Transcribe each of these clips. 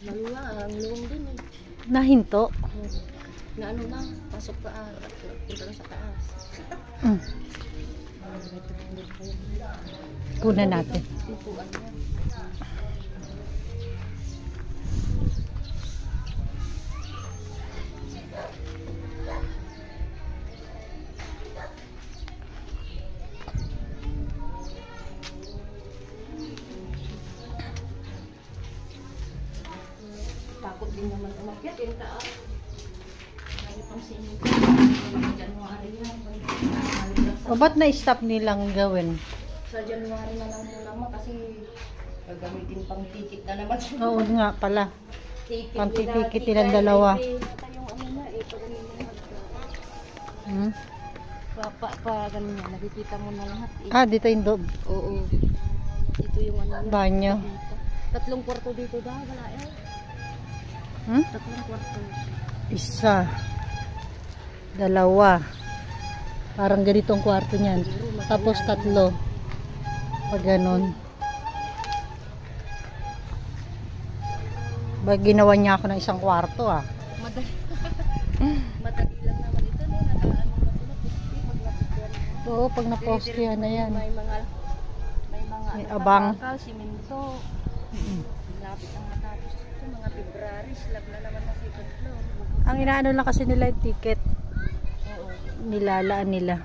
Maluwang, ang luwang din eh. Nahinto. Na ano na, pasok ka punta na sa taas. Kunan natin. Upuan na. Takot din naman umakyat yung taas. Lagi pang sinip. January yan. O ba't na-stop nilang gawin? Sa January na lang muna mo kasi gagamitin pang ticket na naman. Oo nga pala. Ticket Pang ticket nilang dalawa. Yung ano na eh. Ganun yan. Nakikita mo na lahat eh. Ah, dito yung doob. Oo. Dito yung ano na. Banyo. Dito. 3 kwarto dito daw. Wala eh. 3 kwarto. Isa. 2. Parang ganito ang kwarto niyan. Tapos 3. Pag ganon. Ba, ginawa niya ako ng isang kwarto ah. Madali. Madali lang naman ito. No? Nakaano na sila. Maglapit yan. Oo, pag napostihan na yan. May mga May abang. bakal, simento. Lapit ang matapos ito. Mga February. Slab na naman na second floor. Ang inaano lang kasi nila yung ticket. Oo. Nilalaan nila.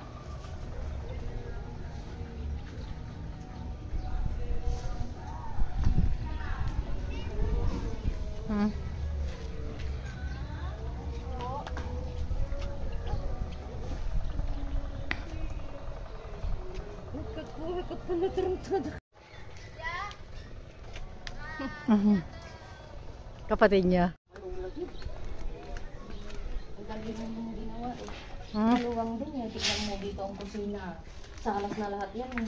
Nagkakuha ka pala tarantado. Kapatid niya. Ang galing mo ginawa eh. Maluwang din yan. Tignan mo dito ang kusina. Salas na lahat yan eh.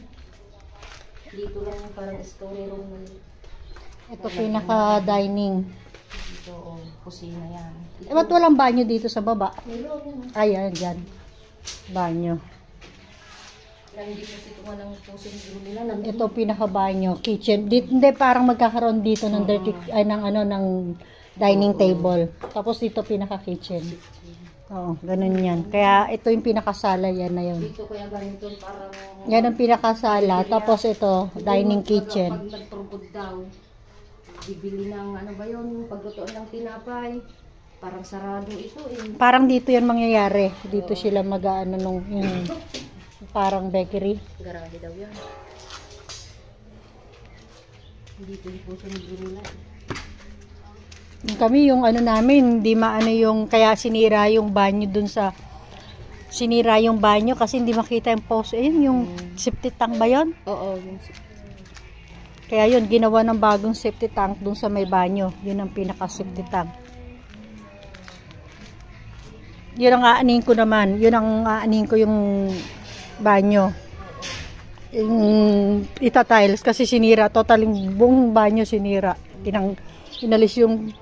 Dito lang yung parang story room na Ito pinaka-dining. dito o kusina yan. Eh, ba't walang banyo dito sa baba? Meron. Ayan, dyan. Banyo. Hindi kasi ito nga ng pusin nila. Ito pinaka-banyo. Kitchen. Dito, hindi, parang magkakaroon dito ng dirty, ay, ng ano, ng dining table. Tapos dito pinaka-kitchen. Oo, ganun yan. Kaya ito yung pinakasala, yan na yun. Dito kaya ganito parang... Yan ang pinakasala. Tapos ito, dining kitchen. Pag nagpurpod daw, bibili ng ano ba yun, paglutoan ng tinapay. Parang sarado ito eh. Parang dito yan mangyayari. Dito sila mag-ano nung yung parang bakery. Garahe daw yan. Dito yung puso ni Brunila. Kami yung ano namin, hindi maano yung, kaya sinira yung banyo dun sa, sinira yung banyo kasi hindi makita yung post. Ayun, yung septic tank ba yun? Oo, yung Kaya yun, ginawa ng bagong septic tank dun sa may banyo. Yun ang pinaka-septic tank. Yun ang aanin ko naman. Yun ang aanin ko yung banyo. Yung itatiles kasi sinira. Totaling buong banyo sinira. Inalis yung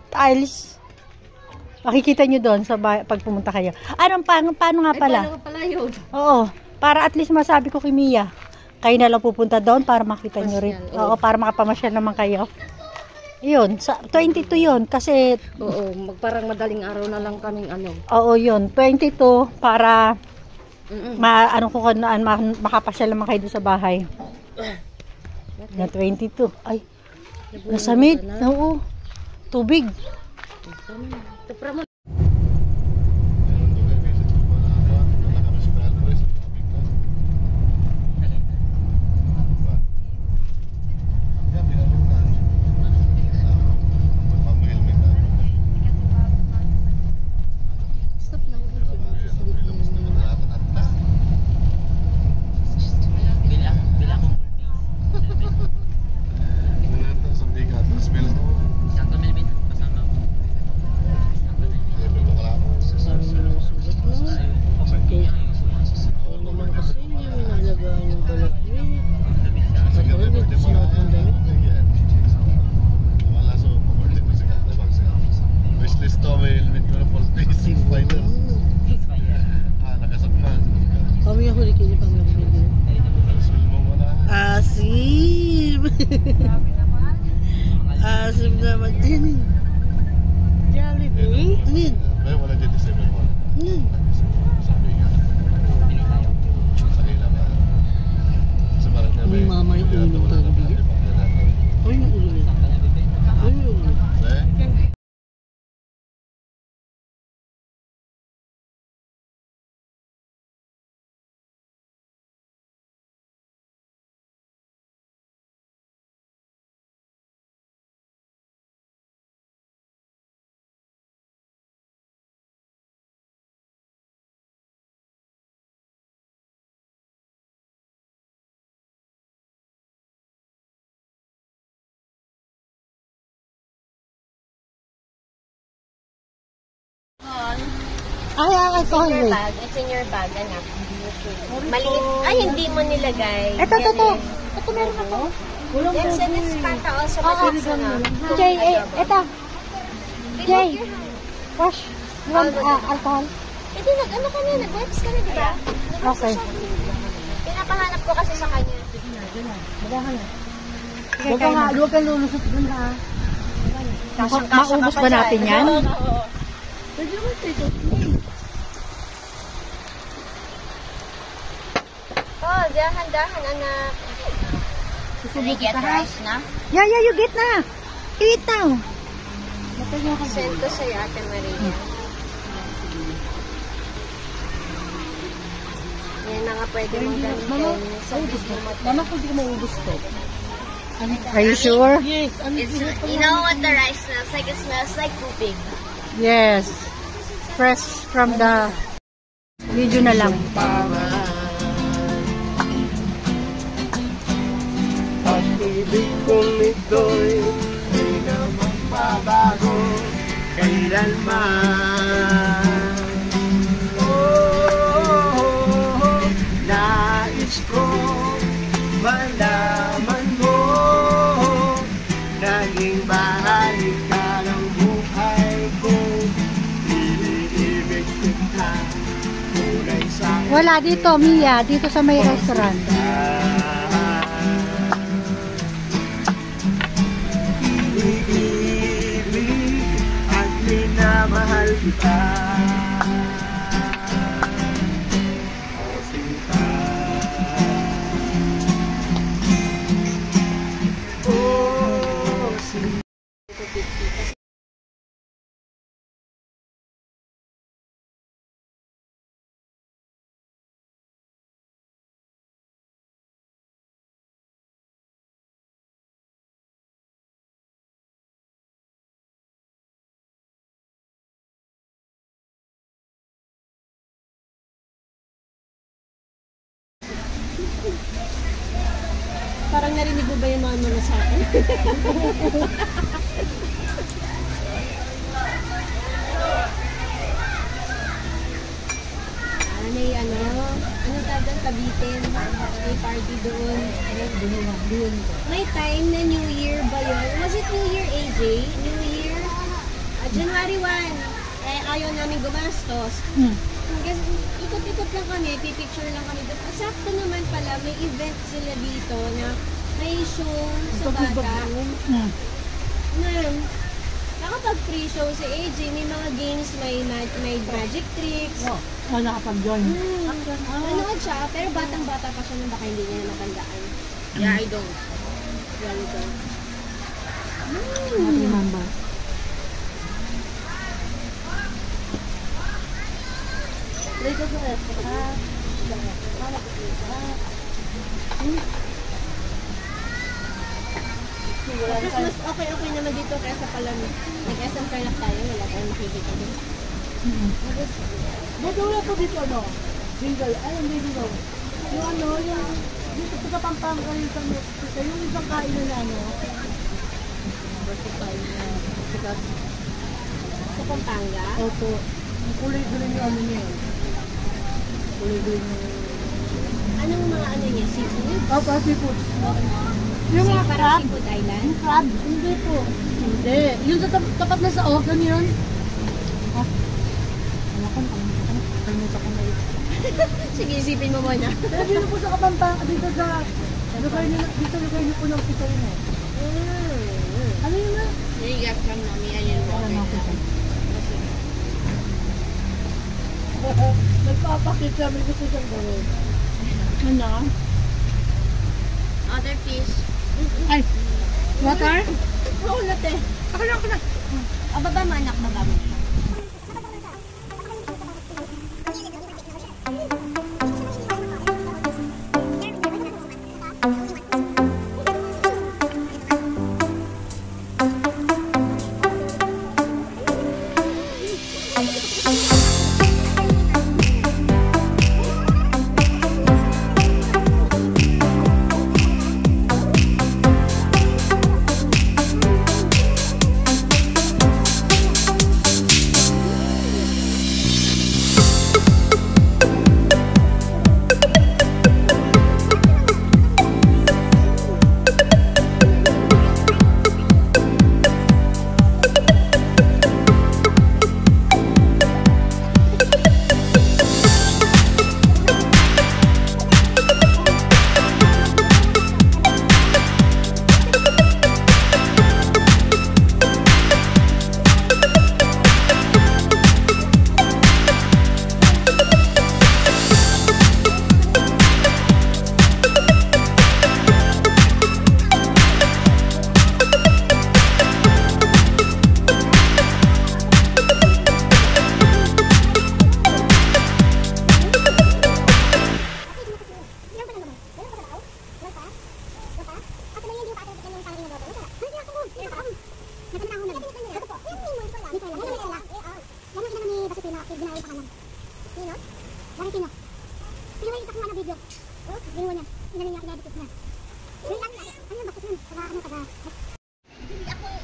tiles. Makikita nyo doon sa pag pumunta kayo. Paano nga pala? Paano pala yun? Oo. Para at least masabi ko kay Mia. Kayo na lang pupunta doon para makita nyo rin. Oo, para makapamasyal naman kayo. Yun, sa 22 yun kasi Oo, parang madaling araw na lang kaming ano. oo yun, 22 para makapasyal naman kayo doon sa bahay. Na 22. Ay, nasamid. Oo. Tubig. naman. Ayun yun. Jollibee? Ayun. May wala dyan sa may wala. Ayun. Sabi nga. Kanila ba? Sa parang nga May mama yung ulo ng Jollibee. Ayun yung ulo nila. Ayun yung ulo. Ay, alcohol Your wait. bag. It's in your bag, anak. Maliit. Ay, hindi mo nilagay. Ito. Ito meron ako. Yes, and it's Fanta also, but it's ano. Jay, ito. Jay, wash. You want alcohol? Hindi, nag-ano ka na, nag-wipes ka na, di ba? Okay. Pinapahanap ko kasi sa kanya. Huwag ka lulusot dun ha. Maubos ba natin yan? Pwede naman ito. Oh, dahan-dahan, anak. Can I get rice na? Yeah, you get na. Eat now. Send ko sa'yo, Ate Maria. Yan na nga pwede mong gamitin. Mama, kung di ko maubos to. Are you sure? Yes. You know what the rice smells like? It smells like pooping. Yes. Fresh from the video na lang. Pag-ibig kong ito'y di na magbabago kailanman. Oh, nais ko malaman mo, naging bahagi ka ng buhay ko. Iniibig kita, kulay sa Wala dito, Mia. Dito sa may restaurant. Iniibig at minamahal kita. O sinta. O sinta. Parang narinig mo ba yung mga mga sa akin? May ano tawag doon, Kabitin, may party doon. Doon. May time na New Year ba yun? Was it New Year, AJ? New Year? January 1. Eh, ayaw namin gumastos. Kasi ikot-ikot lang kami, pipicture lang kami doon. Sakto naman pala, may event sila dito na may show sa bata. Nakapag-free show si AJ, may mga games, may magic tricks. Nakapag-join. Nanood siya, pero batang-bata pa siya nung baka hindi niya matandaan. Yeah, I don't. Really don't. Not remember. Dito sa restaurant. Mas okay naman dito kaysa pala nag-SM Carnac tayo, wala tayong makikita dun. Ba't wala po dito ano? Jingle. Ay, hindi dito. Yung ano, yung dito sa Pampanga yung isang Mexico. Yung isang kainan na ano. Basta tayo na sikat. Sa Pampanga. Opo. Ang kulay green yung ano niya. Kulay green yung... Anong mga ano niya? Seafood? Opo, seafood. Yung mga Parang crab. Seafood Island? Yung crab? Hindi po. Hindi. Yung sa tapat na sa Ogan yun. Kalimutan ko na yun. Sige, isipin mo muna. Pero dito po sa Kapampangan, dito sa lugar niyo po ng pito mo. Ano yun na? Niligat-sam namin yan yung Alam mo ako dyan. Nagpapakit kami gusto siyang gawin. Ano? Other fish. Ay, water? Oo, latte. Ako na. Baba mo anak, baba mo.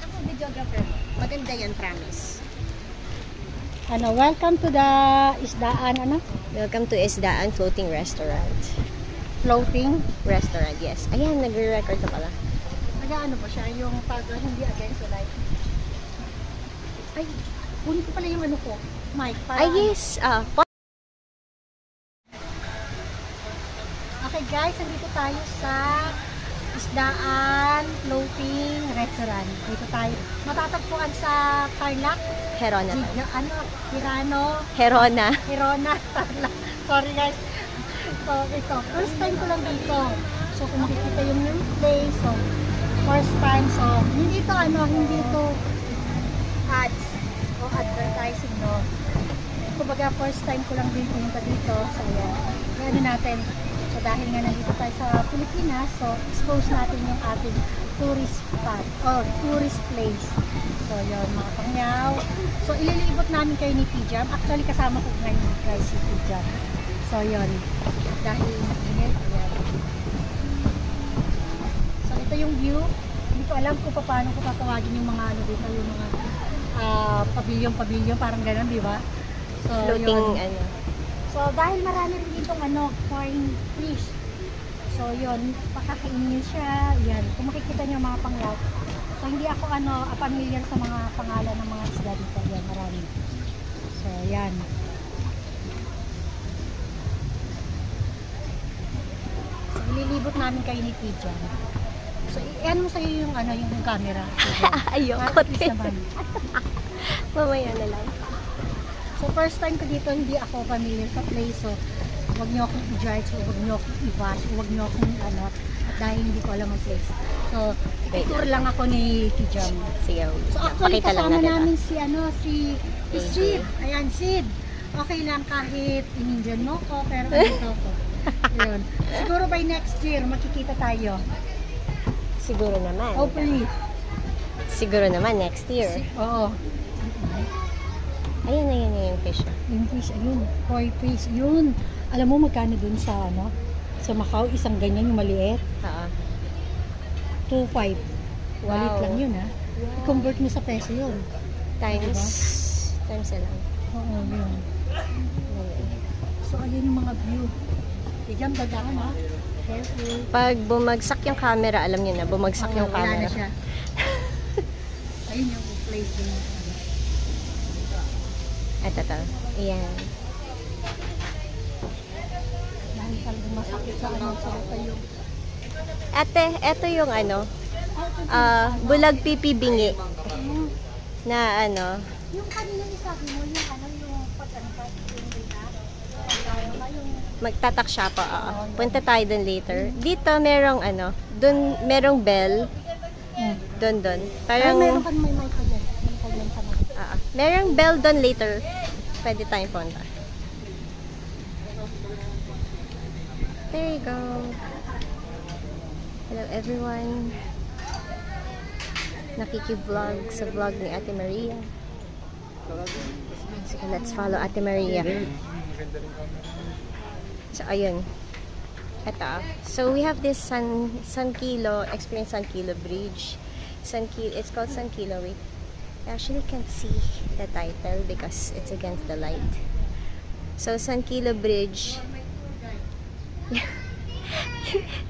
Ako videographer mo. Maganda yan, promise. Ano, welcome to the Isdaan, ano? Welcome to Isdaan Floating Restaurant. Floating. Restaurant, yes. Ayan, nagre-record na pala. Nag-ano ba siya? Yung pag hindi against the light. Ay, kunin ko pala yung ano ko. Mic. Para, Ay, yes. Okay guys, nandito tayo sa Isdaan Floating Restaurant. Dito tayo. Matatagpuan sa Tarlac. Herona. Hirona. Herona. Tarlac. Sorry guys. So, ito. First time ko lang dito. So, kung makikita yung new place. So, first time. So, hindi ito ads o advertising, no. Kumbaga, first time ko lang dito dito. So, yan. Ano natin. So, dahil nga nandito tayo sa Pilipinas, so, expose natin yung ating tourist spot or tourist place. So, yun, mga pangyaw. So, ililibot namin kayo ni Pijam. Actually, kasama ko ngayon guys si Pijam. So, yun. Dahil init, ayan. So, ito yung view. Hindi ko alam kung paano ko tatawagin yung mga ano dito, yung mga pavilion, parang ganun, di ba? So, Floating, yun. So, dahil marami rin ditong foreign fish. So, yun, pakakainin siya. Yan, kung makikita niyo mga panglaw. So, hindi ako familiar sa mga pangalan ng mga isda dito. Yan, marami. So, yan. So, ililibot namin kayo ni Pijan. So, i-ano mo sa'yo yung yung camera. Ayoko Please naman. Mamaya na lang. So, first time ko dito, hindi ako familiar sa place. So, huwag niyo akong i-judge, huwag niyo akong i-bash, huwag niyo akong at dahil hindi ko alam ang place. So, tour lang ako ni Kijam. Sige. So, actually, Pakita lang kasama natin. namin si Sid. Ayan, Sid. Okay lang kahit in-Indian mo ko, pero dito ko. Yun. Siguro by next year, makikita tayo. Siguro naman. Hopefully. Siguro naman next year. Oo. Ayun yung fish. Yung fish, ayun. Koi fish, yun. Alam mo magkano dun sa sa Macau, isang ganyan yung maliit. Oo. 2.5. Walit Wow. lang yun I-convert mo sa peso yun. Times na lang. Oo, yun. So, ayun yung mga view. Tigam, dadaan Careful. Pag bumagsak yung camera, alam niyo na, bumagsak yung Wala camera. na siya. Ayun yung place din. Ito. Ayan. Dahil talagang masakit sa sa tayo. Ate, ito yung Bulag Pipi Bingi. Na ano, Yung kanina isabi mo, yung ano, yung pag-ano pa, yung magtatak siya pa. Punta tayo dun later. Dito merong ano, dun merong bell. Dun. Parang, meron kang may mic dyan. May kailan ka na. merong bell dun later. Pwede tayong punta. There you go. Hello everyone. Nakiki-vlog sa vlog ni Ate Maria. So let's follow Ate Maria. So ayun. Ito. So we have this San Kilo, Experience San Kilo Bridge. It's called San Kilo. Wait. I actually can't see the title because it's against the light. So San Kilo Bridge.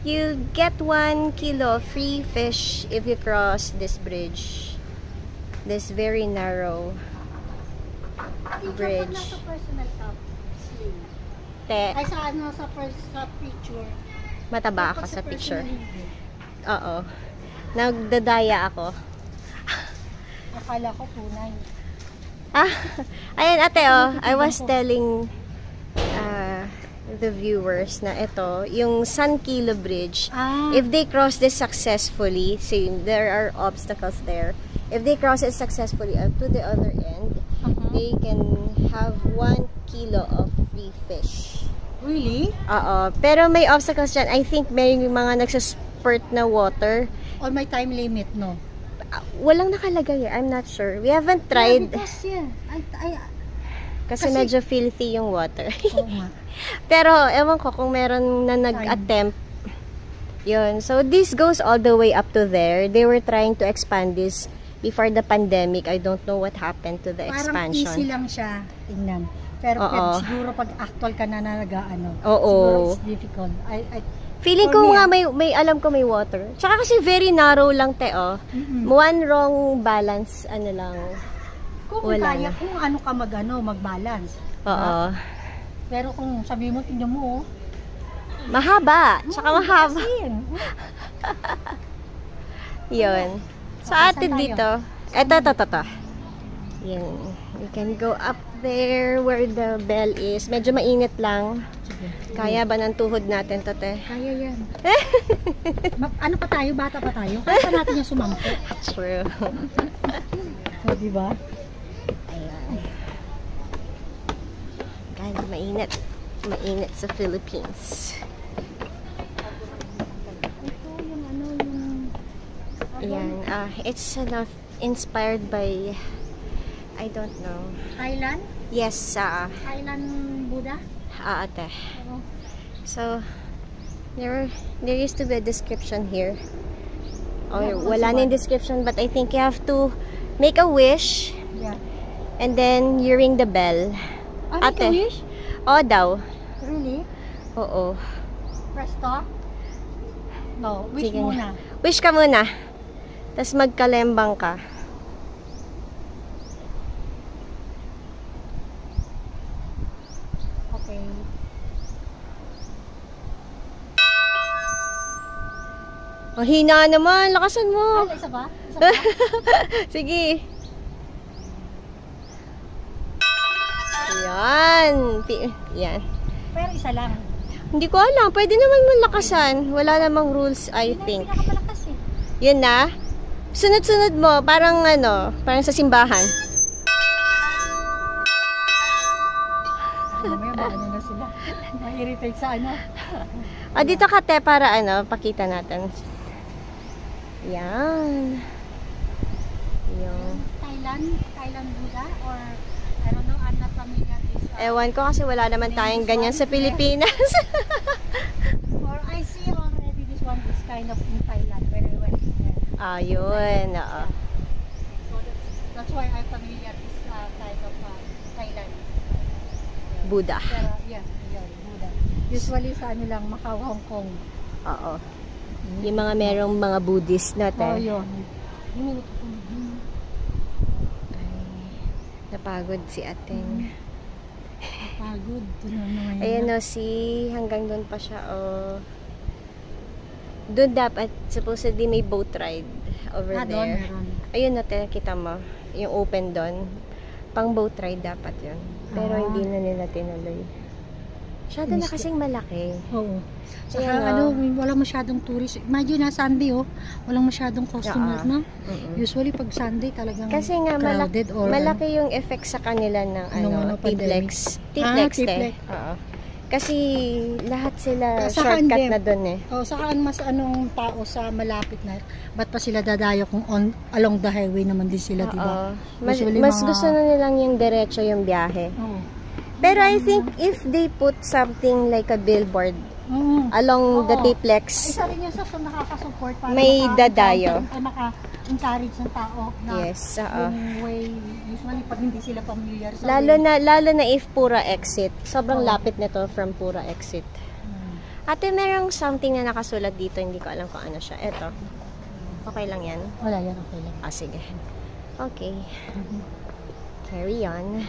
You get 1 kilo free fish if you cross this bridge. This very narrow bridge. Nasa personal top. Te, Ay, sa ano, sa picture. mataba ako sa picture. Oo. Nagdadaya ako. Akala ko tunay. Ayan ate oh, I was telling the viewers na ito, yung San Kilo Bridge, if they cross this successfully, see, there are obstacles there. If they cross it successfully up to the other end, they can have 1 kilo of free fish. Really? Oo. Pero may obstacles dyan. I think may mga nagsaspurt na water. Or may time limit, no? Walang nakalagay. I'm not sure. We haven't tried. Because, yeah. Kasi medyo filthy yung water. Oo nga. Pero, ewan ko kung meron na nag-attempt. Yun. So, this goes all the way up to there. They were trying to expand this before the pandemic. I don't know what happened to the expansion. Parang easy lang siya. Tingnan. Pero siguro pag actual ka na nag-ano. Oo. Siguro it's difficult. Feeling ko nga may alam ko may water. Tsaka kasi very narrow lang te oh. One wrong balance ano lang. Kung kaya, kung ano ka mag-balance. Oo. Pero kung sabi mo, tingnan mo, oh. Mahaba. Tsaka mahaba. Yun. So, ate dito. Eto. Yun. We can go up there where the bell is. Medyo mainit lang. Kaya ba ng tuhod natin to, te? Kaya yan. Ano pa tayo? Bata pa tayo? Kaya pa natin yung sumampo. True. O, diba? Guys, mainit. Mainit sa Philippines. Ito yung ano, yung... Ayan. It's inspired by, I don't know. Thailand? Yes, Thailand Buddha? ate. So, there used to be a description here. Or wala na yung description, but I think you have to make a wish. Yeah. And then you ring the bell. Make a wish? Oo daw. Really? Oo. Press stop? No, wish Sige muna. Wish ka muna. Tapos magkalembang ka. Okay. Oh, hina naman. Lakasan mo. Isa ba? Isa ba? Sige. Yan. Yan. Pero isa lang. Hindi ko alam. Pwede naman malakasan. Wala namang rules, I think. Pinakamalakas eh. Yun na. Sunod-sunod mo. Parang parang sa simbahan. Mamaya maano na sila. Ma-irritate sa ano. Dito ka te para pakita natin. Yan. Yung. Thailand Buddha or I don't know, I'm not familiar with Ewan ko kasi wala naman tayong ganyan sa Pilipinas. or I see already this one is kind of in Thailand when I went there. Yun. Oo. So that's why I'm familiar with type of Thailand. Buddha. Pero yeah, Buddha. Usually sa ano lang, Macau, Hong Kong. Oo. Yung mga merong mga Buddhist na te. Oh, yun. Napagod si ating. Pagod. Ayan o, hanggang doon pa siya. Doon dapat, supposedly may boat ride over Ah, doon there. meron. Ayun na, kita mo. Yung open doon. Pang boat ride dapat yun. Pero hindi na nila tinuloy. Masyado na kasing malaki. Oo. Saka Ayan, walang masyadong tourist. Imagine na Sunday walang masyadong customer, no? Usually pag Sunday talagang Kasi nga, crowded or malaki yung effect sa kanila ng T-Plex. T-Plex, T-Plex. Oo. Kasi lahat sila Saan shortcut din? na doon eh. saan mas tao sa malapit na, ba't pa sila dadayo kung along the highway naman din sila, di ba? Mas Usually gusto na nilang yung diretso yung biyahe. Oo. Pero I think if they put something like a billboard along the T-Plex, Isa rin yun sa nakakasupport para May dadayo. maka-encourage ng tao na yes, yung way, usually pag hindi sila familiar sa lalo na if Pura exit. Sobrang lapit nito from Pura exit. Ate, merong something na nakasulat dito, hindi ko alam kung ano siya. Eto. Okay lang yan? wala yan, okay lang. Sige. Okay. Carry on.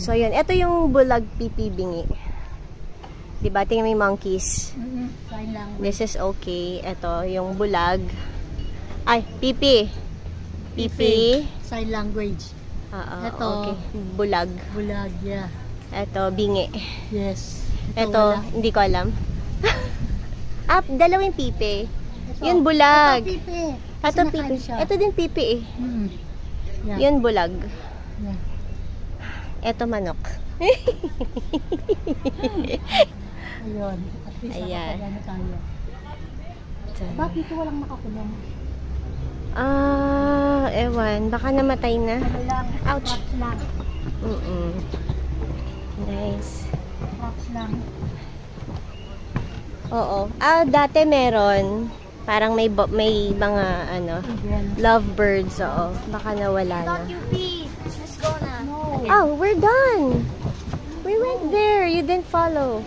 So, yun. Ito yung bulag pipi bingi. Diba? Tingnan mo yung monkeys. Sign language. This is okay. Ito, yung bulag. Ay, pipi. Pipi. Sign language. Ito. Okay. Bulag. Bulag, yeah. Ito, bingi. Yes. Ito, wala. hindi ko alam. Dalawang pipi. Ito. Yun, bulag. Ito, pipi. Ito, Kasi pipi. nakain siya. Ito din pipi eh. Yeah. Yun, bulag. Yeah. Ito, manok. Ayun. At least Ayan. nakapagano tayo. Bakit ito walang nakakulong? Ewan. Baka namatay na. Ano lang? Ouch. Props lang. Nice. Props lang. Oo. Dati meron. Parang may mga, Again. lovebirds. Oo. Baka nawala na. Let's go na. No. Oh, we're done. We went there. You didn't follow.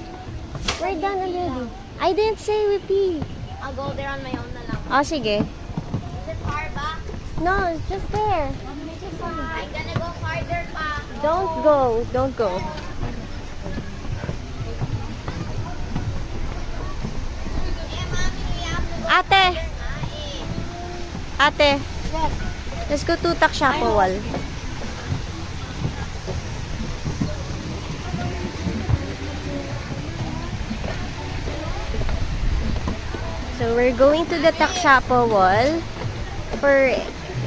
We're done already. I didn't say we pee. I'll go there on my own na lang. Sige. Is it far back? No, it's just there. I'm gonna go farther pa. Don't go. Don't go. Ate. Ate. Let's go to Takshapawal. So we're going to the Takshapawal. For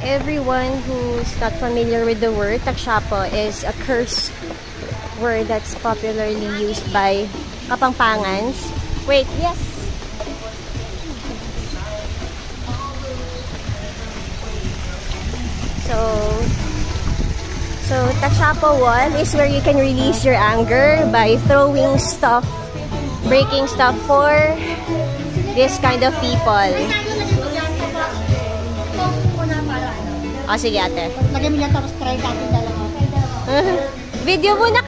everyone who's not familiar with the word, Takshapa is a curse word that's popularly used by Kapampangans. Wait, yes. So Takshapawal is where you can release your anger by throwing stuff, breaking stuff for this kind of people. Sige ate. Lagyan mo yan tapos try natin dalawa. Video muna